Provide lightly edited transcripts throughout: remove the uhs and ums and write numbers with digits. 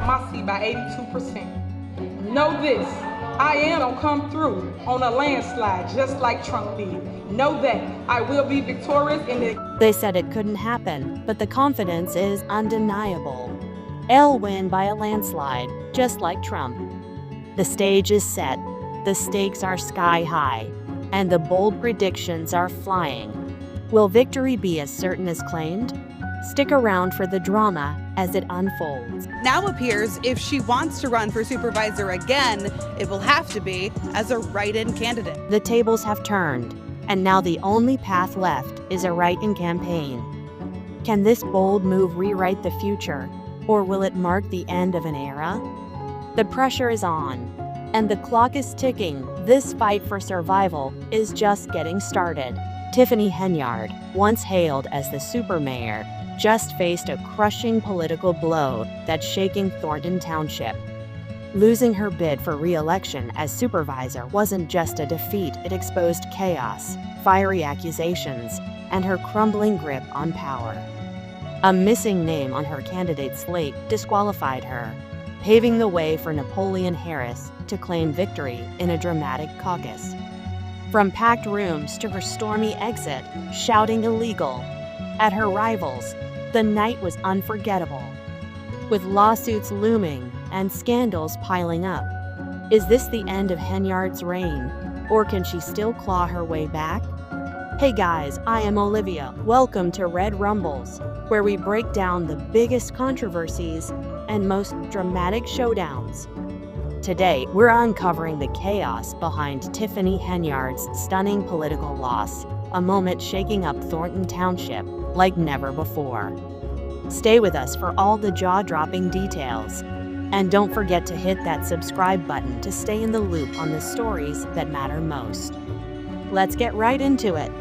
my seat by 82%. Know this, I am gonna come through on a landslide just like Trump did. Know that I will be victorious in the... They said it couldn't happen, but the confidence is undeniable. They'll win by a landslide, just like Trump. The stage is set, the stakes are sky high, and the bold predictions are flying. Will victory be as certain as claimed? Stick around for the drama as it unfolds. Now appears if she wants to run for supervisor again, it will have to be as a write-in candidate. The tables have turned, and now the only path left is a write-in campaign. Can this bold move rewrite the future, or will it mark the end of an era? The pressure is on, and the clock is ticking. This fight for survival is just getting started. Tiffany Henyard, once hailed as the super mayor, just faced a crushing political blow that's shaking Thornton Township. Losing her bid for re-election as supervisor wasn't just a defeat, it exposed chaos, fiery accusations, and her crumbling grip on power. A missing name on her candidate slate disqualified her, paving the way for Napoleon Harris to claim victory in a dramatic caucus. From packed rooms to her stormy exit, shouting illegal at her rivals, the night was unforgettable. With lawsuits looming and scandals piling up, is this the end of Henyard's reign, or can she still claw her way back? Hey guys, I am Olivia. Welcome to Red Rumbles, where we break down the biggest controversies and most dramatic showdowns. Today, we're uncovering the chaos behind Tiffany Henyard's stunning political loss, a moment shaking up Thornton Township like never before. Stay with us for all the jaw-dropping details. And don't forget to hit that subscribe button to stay in the loop on the stories that matter most. Let's get right into it.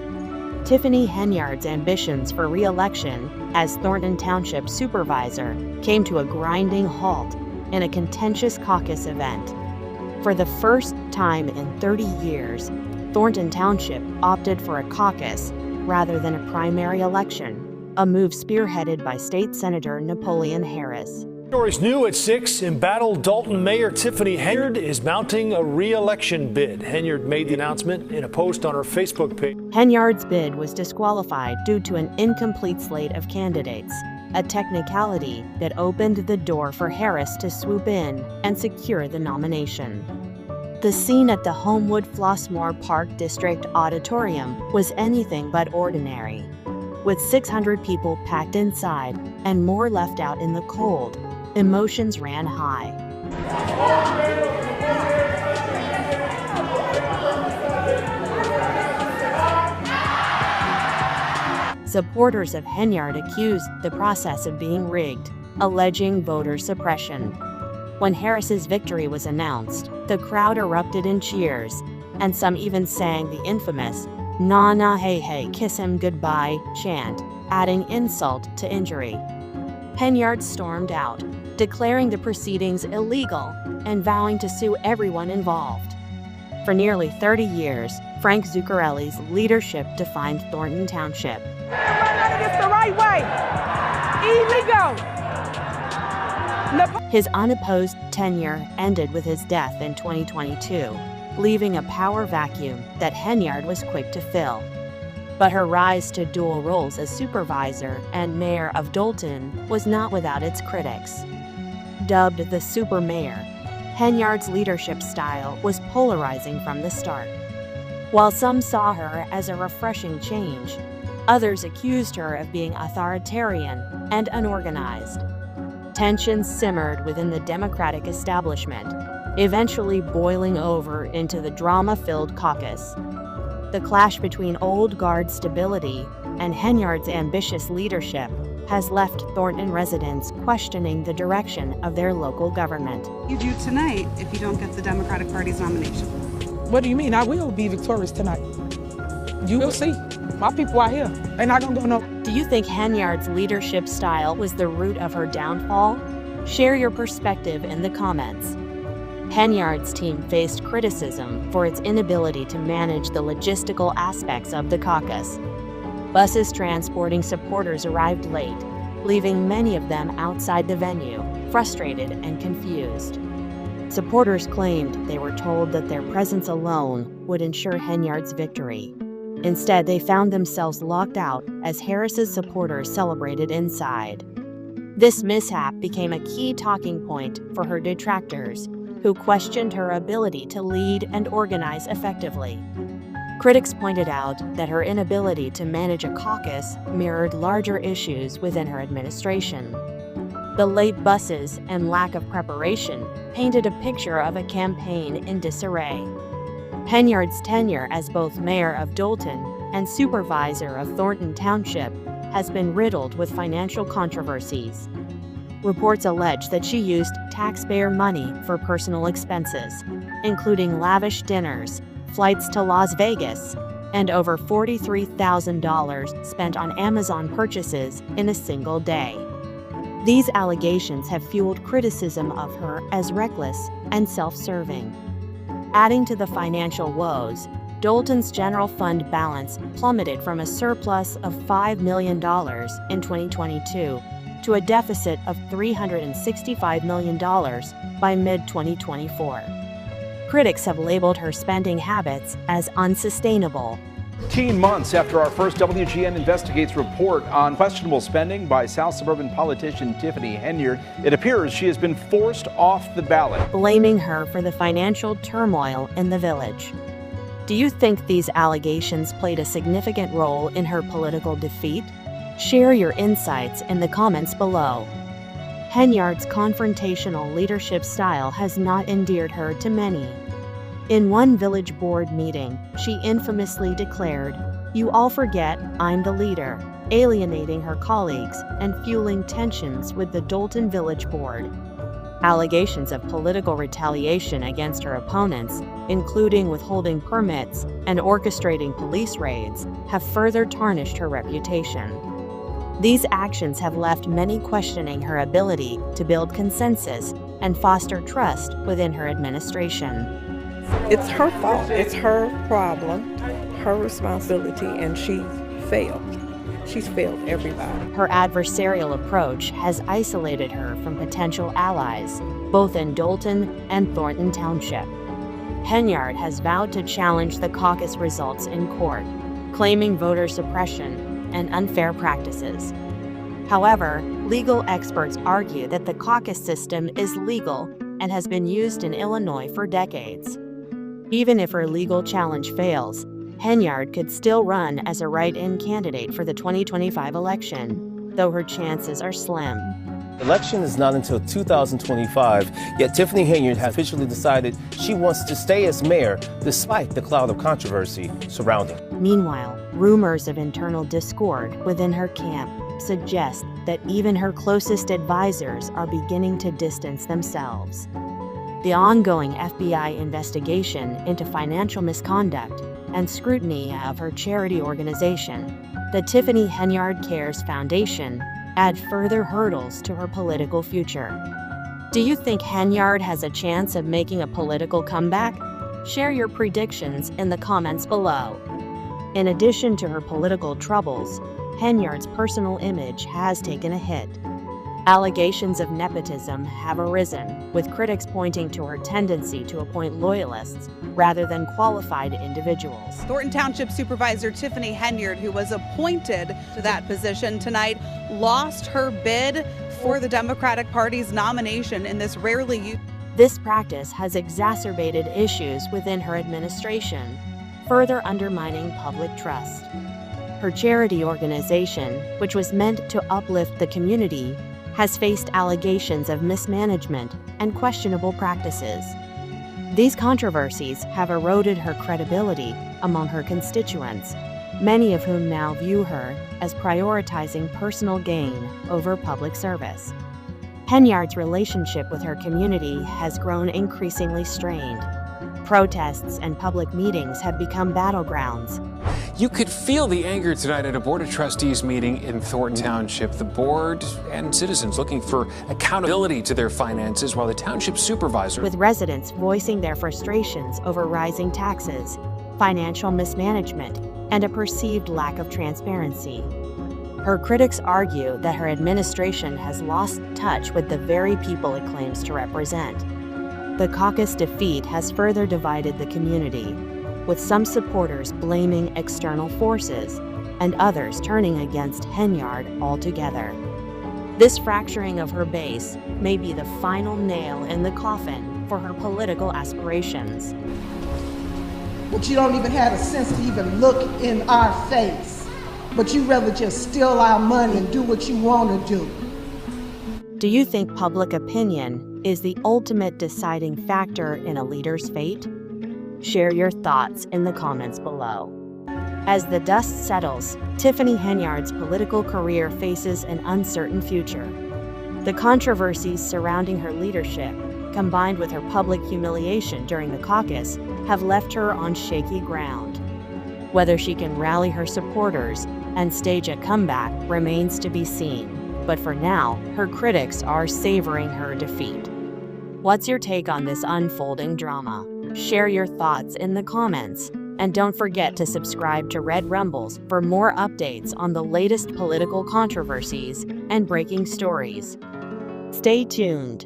Tiffany Henyard's ambitions for re-election as Thornton Township supervisor came to a grinding halt in a contentious caucus event. For the first time in 30 years, Thornton Township opted for a caucus rather than a primary election, a move spearheaded by State Senator Napoleon Harris. Stories new at 6. Embattled Dolton Mayor Tiffany Henyard is mounting a re-election bid. Henyard made the announcement in a post on her Facebook page. Henyard's bid was disqualified due to an incomplete slate of candidates, a technicality that opened the door for Harris to swoop in and secure the nomination. The scene at the Homewood Flossmoor Park District Auditorium was anything but ordinary. With 600 people packed inside and more left out in the cold, emotions ran high. Supporters of Henyard accused the process of being rigged, alleging voter suppression. When Harris's victory was announced, the crowd erupted in cheers, and some even sang the infamous "Nah nah hey hey, kiss him goodbye" chant, adding insult to injury. Henyard stormed out, declaring the proceedings illegal and vowing to sue everyone involved. For nearly 30 years, Frank Zuccarelli's leadership defined Thornton Township. It's the right way. Illegal. His unopposed tenure ended with his death in 2022, leaving a power vacuum that Henyard was quick to fill. But her rise to dual roles as supervisor and mayor of Dolton was not without its critics. Dubbed the super mayor, Henyard's leadership style was polarizing from the start. While some saw her as a refreshing change, others accused her of being authoritarian and unorganized. Tensions simmered within the Democratic establishment, eventually boiling over into the drama-filled caucus. The clash between old guard stability and Henyard's ambitious leadership has left Thornton residents questioning the direction of their local government. You do tonight if you don't get the Democratic Party's nomination. What do you mean? I will be victorious tonight. You will see. My people are here. They're not gonna go no. Do you think Henyard's leadership style was the root of her downfall? Share your perspective in the comments. Henyard's team faced criticism for its inability to manage the logistical aspects of the caucus. Buses transporting supporters arrived late, leaving many of them outside the venue frustrated and confused. Supporters claimed they were told that their presence alone would ensure Henyard's victory. Instead, they found themselves locked out as Harris's supporters celebrated inside. This mishap became a key talking point for her detractors, who questioned her ability to lead and organize effectively. Critics pointed out that her inability to manage a caucus mirrored larger issues within her administration. The late buses and lack of preparation painted a picture of a campaign in disarray. Henyard's tenure as both mayor of Dolton and supervisor of Thornton Township has been riddled with financial controversies. Reports allege that she used taxpayer money for personal expenses, including lavish dinners, flights to Las Vegas, and over $43,000 spent on Amazon purchases in a single day. These allegations have fueled criticism of her as reckless and self-serving. Adding to the financial woes, Dolton's general fund balance plummeted from a surplus of $5 million in 2022 to a deficit of $365 million by mid-2024. Critics have labeled her spending habits as unsustainable. 15 months after our first WGN Investigates report on questionable spending by South Suburban politician Tiffany Henyard, it appears she has been forced off the ballot, blaming her for the financial turmoil in the village. Do you think these allegations played a significant role in her political defeat? Share your insights in the comments below. Henyard's confrontational leadership style has not endeared her to many. In one village board meeting, she infamously declared, "You all forget I'm the leader," alienating her colleagues and fueling tensions with the Dolton Village Board. Allegations of political retaliation against her opponents, including withholding permits and orchestrating police raids, have further tarnished her reputation. These actions have left many questioning her ability to build consensus and foster trust within her administration. It's her fault. It's her problem, her responsibility, and she failed. She's failed everybody. Her adversarial approach has isolated her from potential allies, both in Dolton and Thornton Township. Henyard has vowed to challenge the caucus results in court, claiming voter suppression and unfair practices. However, legal experts argue that the caucus system is legal and has been used in Illinois for decades. Even if her legal challenge fails, Henyard could still run as a write-in candidate for the 2025 election, though her chances are slim. The election is not until 2025, yet Tiffany Henyard has officially decided she wants to stay as mayor despite the cloud of controversy surrounding her. Meanwhile, rumors of internal discord within her camp suggest that even her closest advisors are beginning to distance themselves. The ongoing FBI investigation into financial misconduct and scrutiny of her charity organization, the Tiffany Henyard Cares Foundation, add further hurdles to her political future. Do you think Henyard has a chance of making a political comeback? Share your predictions in the comments below. In addition to her political troubles, Henyard's personal image has taken a hit. Allegations of nepotism have arisen, with critics pointing to her tendency to appoint loyalists rather than qualified individuals. Thornton Township Supervisor Tiffany Henyard, who was appointed to that position tonight, lost her bid for the Democratic Party's nomination in this rarely used. This practice has exacerbated issues within her administration, further undermining public trust. Her charity organization, which was meant to uplift the community, has faced allegations of mismanagement and questionable practices. These controversies have eroded her credibility among her constituents, many of whom now view her as prioritizing personal gain over public service. Henyard's relationship with her community has grown increasingly strained. Protests and public meetings have become battlegrounds. You could feel the anger tonight at a Board of Trustees meeting in Thornton Township. The board and citizens looking for accountability to their finances, while the township supervisor, with residents voicing their frustrations over rising taxes, financial mismanagement, and a perceived lack of transparency. Her critics argue that her administration has lost touch with the very people it claims to represent. The caucus defeat has further divided the community, with some supporters blaming external forces and others turning against Henyard altogether. This fracturing of her base may be the final nail in the coffin for her political aspirations. But you don't even have a sense to even look in our face. But you rather just steal our money and do what you want to do. Do you think public opinion is the ultimate deciding factor in a leader's fate? Share your thoughts in the comments below. As the dust settles, Tiffany Henyard's political career faces an uncertain future. The controversies surrounding her leadership, combined with her public humiliation during the caucus, have left her on shaky ground. Whether she can rally her supporters and stage a comeback remains to be seen, but for now, her critics are savoring her defeat. What's your take on this unfolding drama? Share your thoughts in the comments, and don't forget to subscribe to Red Rumbles for more updates on the latest political controversies and breaking stories. Stay tuned.